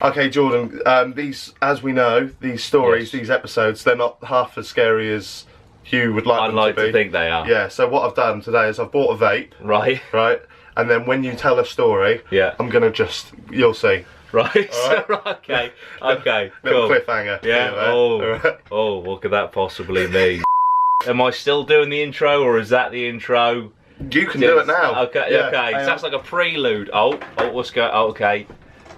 Okay, Jordan, these, as we know, these stories, these episodes, they're not half as scary as you would like them to be. I'd like to think they are. Yeah, so what I've done today is I've bought a vape. Right. Right? And then when you tell a story, I'm going to you'll see. Right, right. Okay, okay, Little cool. cliffhanger. Yeah, oh, what could that possibly mean? Am I still doing the intro, or is that the intro? You can do it now. Okay, Yeah, okay, so that's like a prelude. Oh, what's going, okay.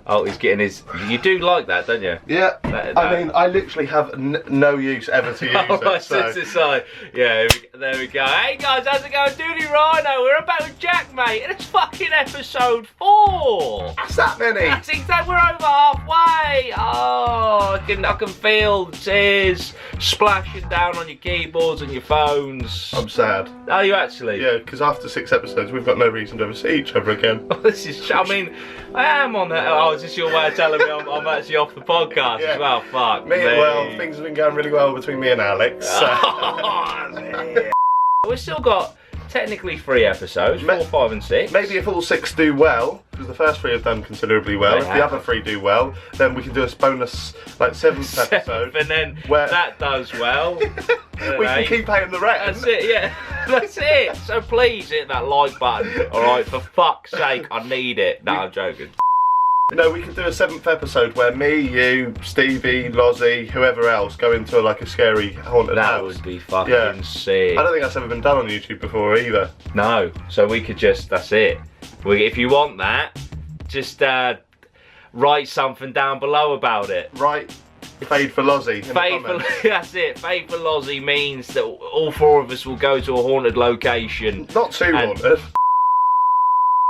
Oh, he's getting his, you do like that, don't you? Yeah, I mean, I literally have no use ever to use it. So. Yeah, there we go. Hey guys, how's it going? Dudey, Rhino, we're back with JaackMaate, and it's fucking episode 4. That's that many. That's exactly, we're over halfway. Oh, I can feel the tears splashing down on your keyboards and your phones. I'm sad. Are you actually? Yeah, because after 6 episodes, we've got no reason to ever see each other again. This is, I mean, I am on that. Oh, is this your way of telling me I'm actually off the podcast as well? Fuck me. Well, things have been going really well between me and Alex. So. We've still got technically 3 episodes, 4, 5 and 6. Maybe if all 6 do well, because the first 3 have done considerably well, if the other 3 do well, then we can do a bonus, like 7th episode. And then where that does well. We can keep paying the rent. That's it, yeah. That's it. So please hit that like button. Alright, for fuck's sake, I need it. No, I'm joking. No, we could do a 7th episode where me, you, Stevie, Lozzie, whoever else go into like a scary haunted house. That would be fucking sick. I don't think that's ever been done on YouTube before either. No, so we could just, that's it. If you want that, just write something down below about it. Right. Fade for Lozzie. That's it. Fade for Lozzie means that all 4 of us will go to a haunted location. Not too haunted.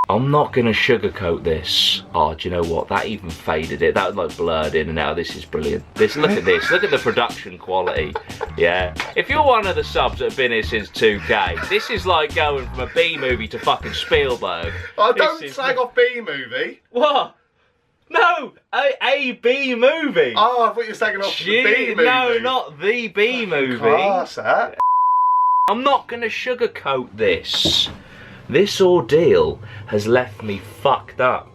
I'm not gonna sugarcoat this. Oh, do you know what? That even faded it. That was like blurred in and out. This is brilliant. Look at this. Look at the production quality. Yeah. If you're one of the subs that have been here since 2K, this is like going from a B movie to fucking Spielberg. Oh, don't slag off B movie. What? No, a B movie. Oh, I thought you were slagging off the B movie. No, not the B movie. Class, that. I'm not gonna sugarcoat this. This ordeal has left me fucked up,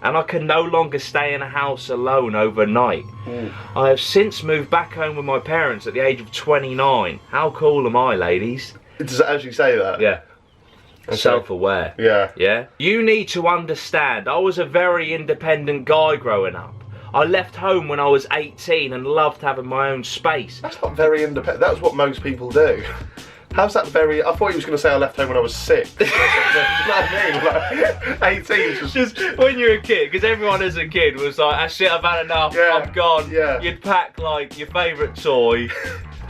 and I can no longer stay in a house alone overnight. I have since moved back home with my parents at the age of 29. How cool am I, ladies? Does it actually say that? Yeah. Okay. Self-aware. Yeah. Yeah? You need to understand, I was a very independent guy growing up. I left home when I was 18 and loved having my own space. That's not very independent. That's what most people do. How's that very... I thought he was going to say I left home when I was 6. You know what I mean? Like, 18 just when you're a kid, because everyone as a kid was like, that's it, I've had enough, I'm gone. Yeah. You'd pack like your favourite toy,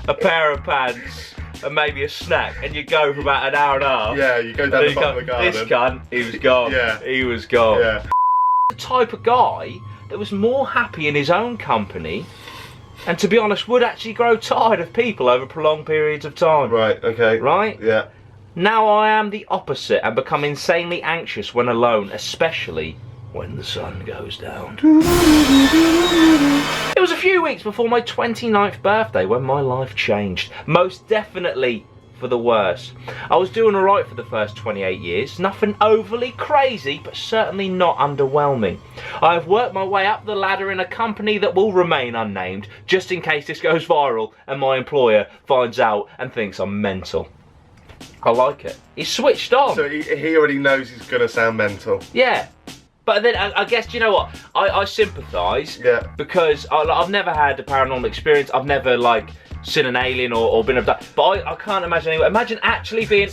a pair of pants, and maybe a snack, and you'd go for about an hour and a half. Yeah, you go down the bottom of the garden. This cunt, he was gone. Yeah. He was gone. Yeah. The type of guy that was more happy in his own company, and to be honest, would actually grow tired of people over prolonged periods of time. Right, okay. Right? Yeah. Now I am the opposite and become insanely anxious when alone, especially when the sun goes down. It was a few weeks before my 29th birthday when my life changed. Most definitely for the worse. I was doing alright for the first 28 years, nothing overly crazy, but certainly not underwhelming. I have worked my way up the ladder in a company that will remain unnamed, just in case this goes viral and my employer finds out and thinks I'm mental. I like it. He's switched on. So he already knows he's going to sound mental. Yeah. But then I guess, do you know what? I sympathise. Yeah. Because I've never had a paranormal experience. I've never, like, seen an alien or been abducted. But I can't imagine anyway. Imagine actually being...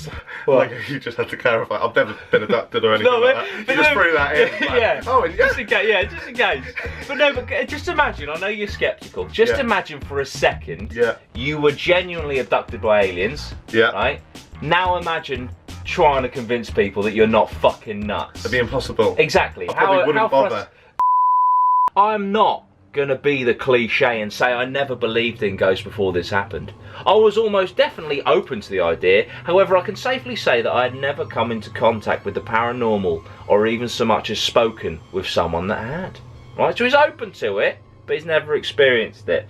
Like, you just had to clarify. I've never been abducted or anything like that. You just threw that in. Like, yeah. Oh, and just in case. Yeah, just in case. But no, but just imagine. I know you're sceptical. Just imagine for a second. Yeah. You were genuinely abducted by aliens. Yeah. Right. Now imagine trying to convince people that you're not fucking nuts. It'd be impossible. Exactly. I probably wouldn't bother. I'm not gonna be the cliche and say I never believed in ghosts before this happened. I was almost definitely open to the idea. However, I can safely say that I had never come into contact with the paranormal or even so much as spoken with someone that had. Right, so he's open to it, but he's never experienced it.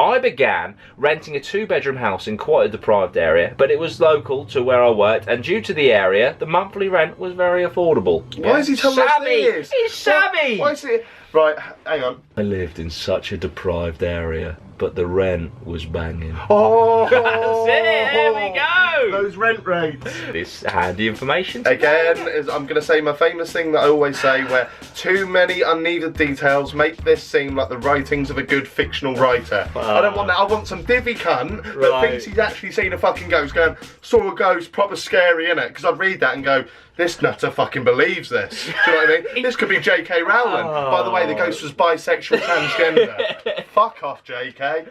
I began renting a 2-bedroom house in quite a deprived area, but it was local to where I worked, and due to the area, the monthly rent was very affordable. Why is he telling us this? He's savvy! Why is it? Right, hang on. I lived in such a deprived area, but the rent was banging. Oh! That's it, there we go! Those rent rates. This handy information. Again, I'm going to say my famous thing that I always say, where too many unneeded details make this seem like the writings of a good fictional writer. I don't want that. I want some divvy cunt that thinks he's actually seen a fucking ghost going, saw a ghost, proper scary, innit? Because I'd read that and go, this nutter fucking believes this. Do you know what I mean? This could be J.K. Rowling. By the way, the ghost was bisexual, transgender. Fuck off, J.K.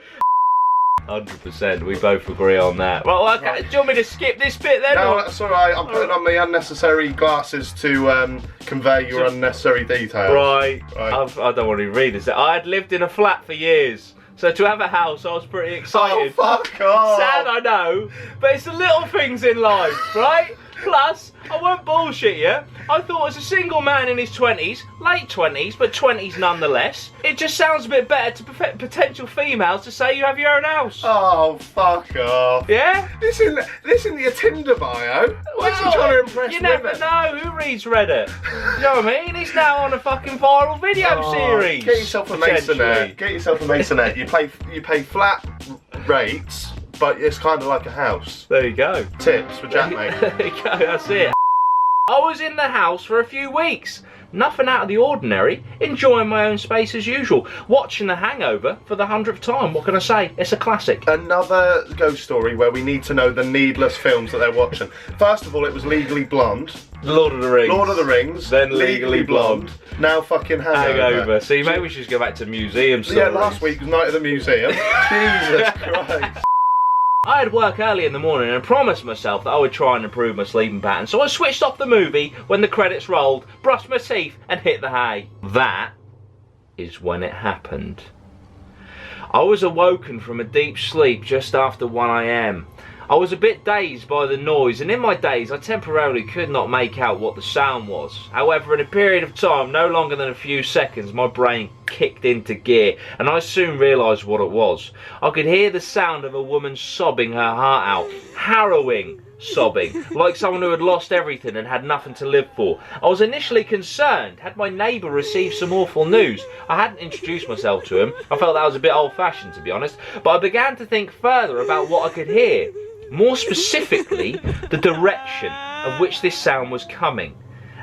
100%, we both agree on that. Well, okay, Right. do you want me to skip this bit then? No, or? that's alright. I'm putting on my unnecessary glasses to convey your unnecessary details. Right. Right. I don't want to read this. I had lived in a flat for years, so to have a house, I was pretty excited. Oh, fuck off! Sad, I know, but it's the little things in life, right? Plus, I won't bullshit you. I thought as a single man in his 20s, late 20s, but 20s nonetheless, it just sounds a bit better to potential females to say you have your own house. Oh, fuck off. Yeah? This in your Tinder bio? What's he trying to impress You women? never know who reads Reddit. You know what I mean? He's now on a fucking viral video series. Get yourself a masonette. Get yourself a masonette. You pay flat rates, but it's kind of like a house. There you go. Tips for JaackMaate. There you go, that's it. I was in the house for a few weeks. Nothing out of the ordinary, enjoying my own space as usual. Watching The Hangover for the 100th time, what can I say? It's a classic. Another ghost story where we need to know the needless films that they're watching. First of all, it was Legally Blonde. Lord of the Rings. Lord of the Rings. Then Legally Blonde. Now fucking Hangover. See, maybe we should just go back to museum stories. Yeah, last week was Night at the Museum. Jesus Christ. I had work early in the morning and promised myself that I would try and improve my sleeping pattern, so I switched off the movie when the credits rolled, brushed my teeth and hit the hay. That is when it happened. I was awoken from a deep sleep just after 1 AM. I was a bit dazed by the noise, and in my daze I temporarily could not make out what the sound was. However, in a period of time no longer than a few seconds, my brain kicked into gear, and I soon realised what it was. I could hear the sound of a woman sobbing her heart out. Harrowing sobbing, like someone who had lost everything and had nothing to live for. I was initially concerned. Had my neighbour received some awful news? I hadn't introduced myself to him. I felt that was a bit old-fashioned, to be honest, but I began to think further about what I could hear. More specifically, the direction of which this sound was coming.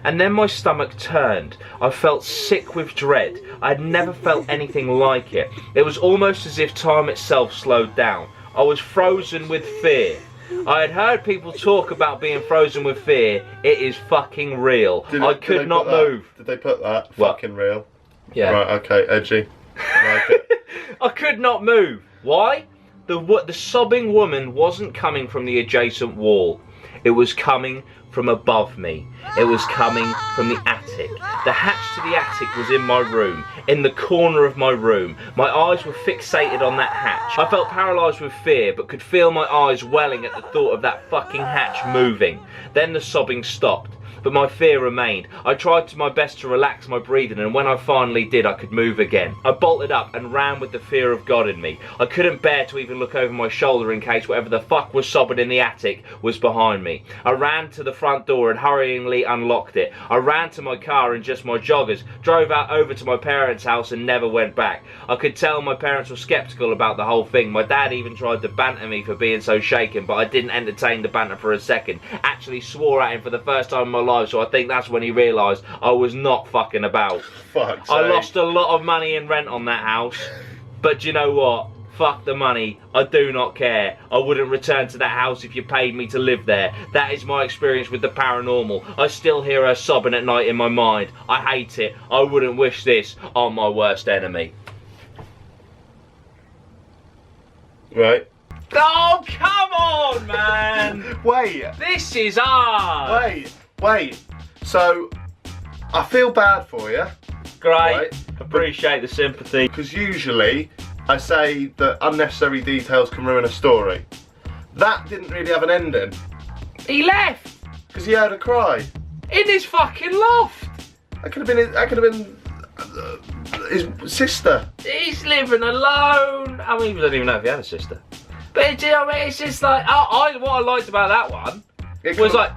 And then my stomach turned. I felt sick with dread. I had never felt anything like it. It was almost as if time itself slowed down. I was frozen with fear. I had heard people talk about being frozen with fear. It is fucking real. I could not move. Did they put that? What? Fucking real. Yeah. Right, okay, edgy. I like it. I could not move. Why? The sobbing woman wasn't coming from the adjacent wall. It was coming from above me. It was coming from the attic. The hatch to the attic was in my room, in the corner of my room. My eyes were fixated on that hatch. I felt paralysed with fear, but could feel my eyes welling at the thought of that fucking hatch moving. Then the sobbing stopped, but my fear remained. I tried to my best to relax my breathing, and when I finally did, I could move again. I bolted up and ran with the fear of God in me. I couldn't bear to even look over my shoulder in case whatever the fuck was sobbing in the attic was behind me. I ran to the front door and hurriedly unlocked it. I ran to my car in just my joggers, drove out over to my parents' house and never went back. I could tell my parents were sceptical about the whole thing. My dad even tried to banter me for being so shaken, but I didn't entertain the banter for a second. Actually swore at him for the first time in my life, so I think that's when he realised I was not fucking about. Fuck's I sake. lost a lot of money in rent on that house, but you know what? Fuck the money. I do not care. I wouldn't return to that house if you paid me to live there. That is my experience with the paranormal. I still hear her sobbing at night in my mind. I hate it. I wouldn't wish this on my worst enemy. Right. Oh, come on, man! Wait. This is hard! Wait. So, I feel bad for you. Great. Right. Appreciate the sympathy. Because usually, I say that unnecessary details can ruin a story. That didn't really have an ending. He left! Because he heard her cry. In his fucking loft! That could have been his sister. He's living alone. I mean, he doesn't even know if he had a sister. But do you know what I mean? It's just like, what I liked about that one was like,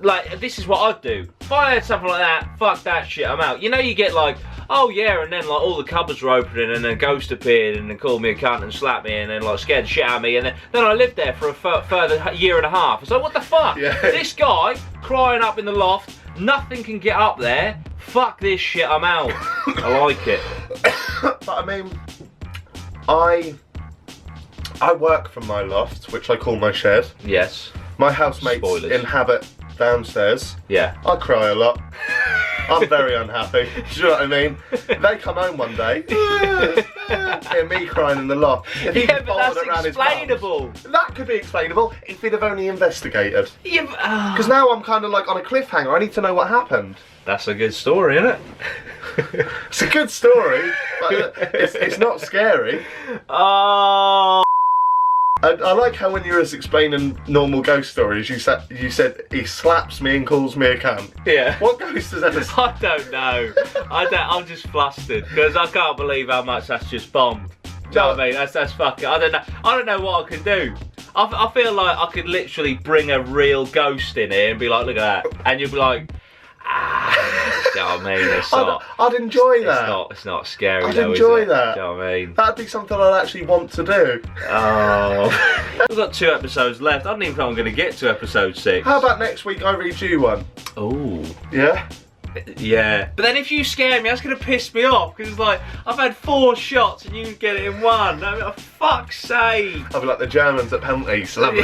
like, this is what I'd do. If I had something like that, fuck that shit, I'm out. You know, you get like, oh yeah, and then like all the cupboards were opening and then a ghost appeared and then called me a cunt and slapped me and then like scared the shit out of me, and then I lived there for a further year and a half. It's like, what the fuck? Yeah. This guy crying up in the loft, nothing can get up there. Fuck this shit, I'm out. I like it. But I mean, I work from my loft, which I call my shed. Yes. My housemates Spoilers. inhabit downstairs. Yeah. I cry a lot. I'm very unhappy. Do you know what I mean? They come home one day, hear me crying in the loft. If he Yeah, but followed that's around his explainable. mum, that could be explainable if he'd have only investigated. Yeah, Because now I'm kind of like on a cliffhanger. I need to know what happened. that's a good story, isn't it? It's a good story, but it's not scary. Oh. I like how when you were explaining normal ghost stories, you said he slaps me and calls me a cunt. Yeah. What ghost has ever? I don't know. I'm just flustered because I can't believe how much that's just bombed. Do you know what I mean? That's fucking. I don't know what I can do. I feel like I could literally bring a real ghost in here and be like, look at that, and you'd be like, do you know what I mean? It's not. I'd enjoy that. It's not scary. I'd though, enjoy is it? that. Do you know what I mean? That'd be something I'd actually want to do. Oh. We've got 2 episodes left. I don't even think I'm going to get to episode 6. How about next week I read you one? Oh. Yeah? Yeah. But then if you scare me, that's going to piss me off. Because it's like, I've had 4 shots and you get it in 1. I mean, for fuck's sake. I'll be like the Germans at penalties. Lovely.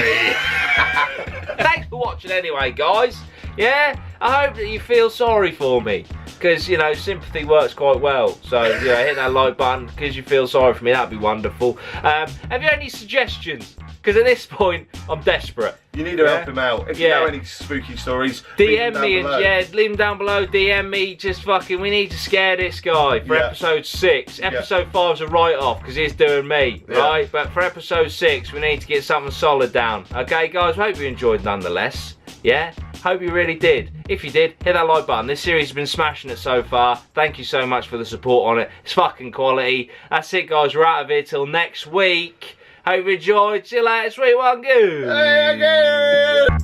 Thanks for watching anyway, guys. Yeah? I hope that you feel sorry for me. Because, you know, sympathy works quite well. So, you know, hit that like button because you feel sorry for me. That'd be wonderful. Have you any suggestions? Because at this point, I'm desperate. You need to help him out. If you know any spooky stories, DM me below. and leave them down below. DM me. Just fucking, we need to scare this guy for episode 6. Episode 5's a write-off because he's doing me, right? But for episode 6, we need to get something solid down. Okay, guys. Hope you enjoyed nonetheless. Yeah. Hope you really did. If you did, hit that like button. This series has been smashing it so far. Thank you so much for the support on it. It's fucking quality. That's it, guys. We're out of here till next week. Hope you enjoyed. See you later. Sweet one. Good.